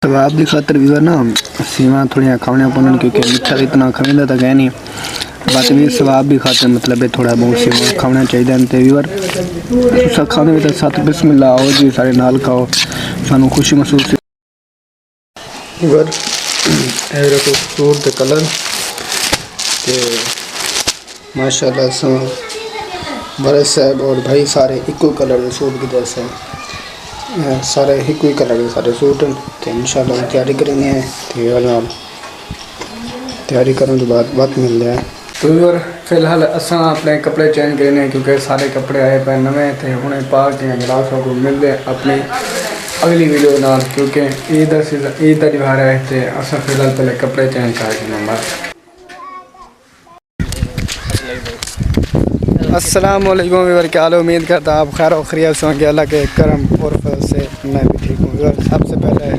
ثواب کی خاطر بھی نا سیواں تھوڑیاں کھانے پڑن کیونکہ میٹھا اتنا کھانا تو ہے نہیں بات بھی ثواب بھی خاطر مطلب ہے تھوڑا بہت سیواں کھانا چاہیے تے ویور سب کھانے میں ساتھ بسم اللہ آؤ جی سارے نال کھاؤ سانو خوشی محسوس ویور اے رکھو سوٹ تے کلر تے ماشاءاللہ سو بڑے صاحب اور بھائی سارے ایکو کلر دے سوٹ کی جیسے سارے ایک ہی کلر کے سارے سوٹ تو انشاءاللہ ہم تیاری کریں گے تیاری کرنے کے بعد وقت مل جائے تو یار فی الحال اساں اپنے کپڑے چینج کرنے کیونکہ سارے کپڑے آئے پہ نویں تھے ہنے پاک کے گلاسوں کو مل دے اپنی اگلی ویڈیو نال کیونکہ عید کا تہوار ہے تو اساں فی الحال پہلے کپڑے چینج کر کے بس السلام علیکم ویور کیا حال امید کرتا آپ خیر و خیریت سے ہوں گے اللہ کے کرم اور فضل سے میں بھی ٹھیک ہوں ویور سب سے پہلے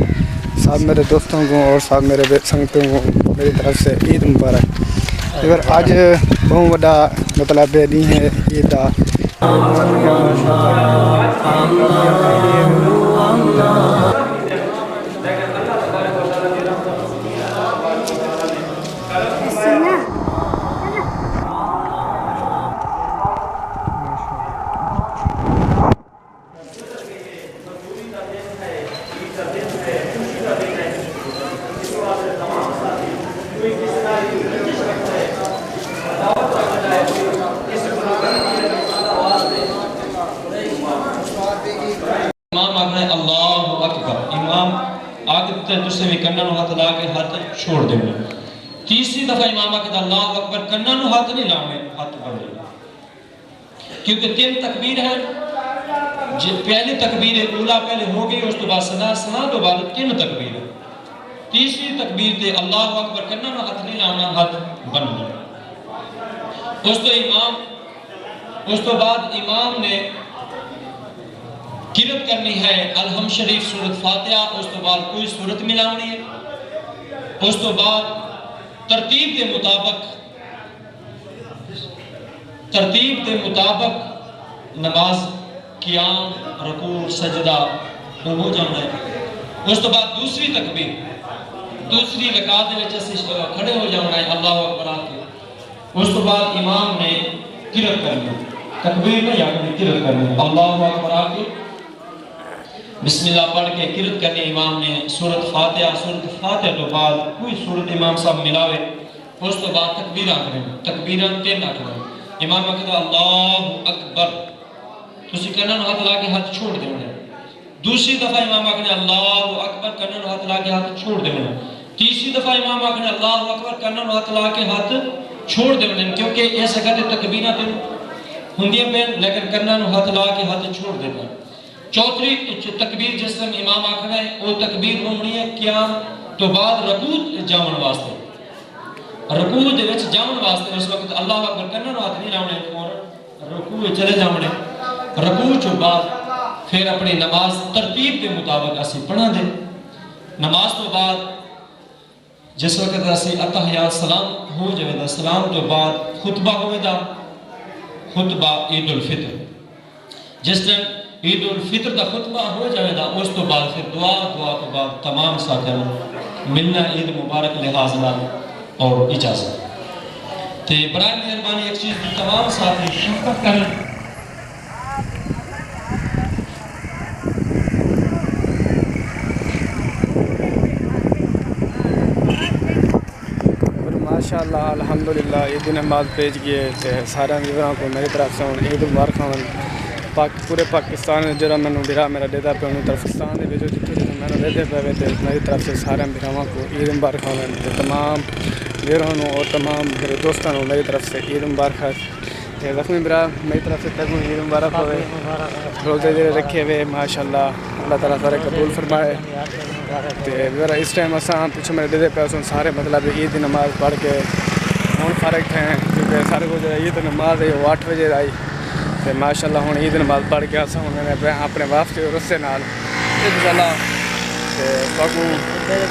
سب میرے دوستوں کو اور سب میرے سنگتوں کو میری طرف سے عید مبارک ویور آج بہت بڑا مطلب نہیں ہے عید کا امام آگنا ہے اللہ اکبر امام آگتے ہیں تُسے بھی کنن و ہاتھ لا کے ہاتھ چھوڑ دیں گے تیسری دفعہ امام آگتا ہے اللہ اکبر کنن و ہاتھ نہیں لاؤں ہاتھ بڑھ دیں کیونکہ تین تکبیر ہے پہلی تکبیر اولا پہلے ہو گئی اس تو بعد سنا تو بعد تین تکبیر ہے تیسری تکبیر تے اللہ اکبر کنن و ہاتھ نہیں لاؤں ہاتھ بن گئے اس تو بعد امام نے قرأت کرنی ہے الحمد شریف سورت فاتحہ اس تو بعد کوئی سورت ملاونی ہے اس تو بعد ترتیب دے مطابق نماز قیام رکوع سجدہ ہو جانا ہے اس تو بعد دوسری تکبیر دوسری رکعت میں جیسے کھڑے ہو جانا ہے اللہ اکبر کے اس تو بعد امام نے قرأت کرنی تکبیر میں یا قرأت کرنی اللہ اکبر کے بسم اللہ پڑھ کے قرأت کرنے امام نے سورت فاتحہ تو بعد کوئی سورت امام صاحب ملاوے اس تو بعد تکبیرہ کریں تکبیرہ تین کریں امام کہتا اللہ اکبر تسی کنن ہاتھ لا کے ہاتھ چھوڑ دے انہیں دوسری دفعہ امام کہتا اللہ اکبر کنن ہاتھ لا کے ہاتھ چھوڑ دے انہیں تیسری دفعہ امام کہتا اللہ اکبر کنن ہاتھ لا کے ہاتھ چھوڑ دے انہیں کیونکہ ایسا کہتے تکبیرہ تین ہندیاں پہ لیکن کنن ہاتھ لا کے ہاتھ چھوڑ دے انہیں چوتھی تکبیر جس طرح امام آکھنا ہے وہ تکبیر ہونی ہے قیام تو بعد رکوع جاون واسطے رکوع دے وچ جاون واسطے اس وقت اللہ اکبر کرنا ہاتھ نہیں لاؤنے اور رکوع چلے جاونے رکوع چو بعد پھر اپنی نماز ترتیب کے مطابق اسی پڑھا دے نماز تو بعد جس وقت اسی اتحیات سلام ہو جائے دا سلام تو بعد خطبہ ہوئے دا خطبہ عید الفطر جس طرح عید الفطر کا خطبہ ہو جائے گا اس تو بعد پھر دعا تو بعد تمام ساتھیوں ملنا عید مبارک لحاظ اور اجازت تے برائے مہربانی ایک چیز تمام ساتھی شفقت کریں ماشاءاللہ الحمدللہ عید نماز پیش کیے سارے ویوراں کو میری طرف سے عید مبارک پورے پاکستان میں جڑا مینوں بھرا میرا دیتا پہ انہوں طرفستان دے وچ جتھے میں دیتے پہ میری طرف سے سارے بھراواں کو عید مبارک تے تمام ویراں اور تمام میرے دوستاں میری طرف سے عید مبارک زخمی برا میری طرف سے تک عید مبارک ہوئے روزے دے رکھے ہوئے ماشاءاللہ اللہ تعالیٰ سارے قبول فرمائے تے میرا اس ٹائم اساں پیچھے میرے دیتے پہ سارے مطلب عید نماز پڑھ کے ہوں فارغ تھے کیونکہ سارے کو جو عید نماز ہے وہ 8 بجے آئی تے ماشاءاللہ ہوں عید نماز پڑھ کے اساں اپنے واپس رسے نال انشاءاللہ تے باقو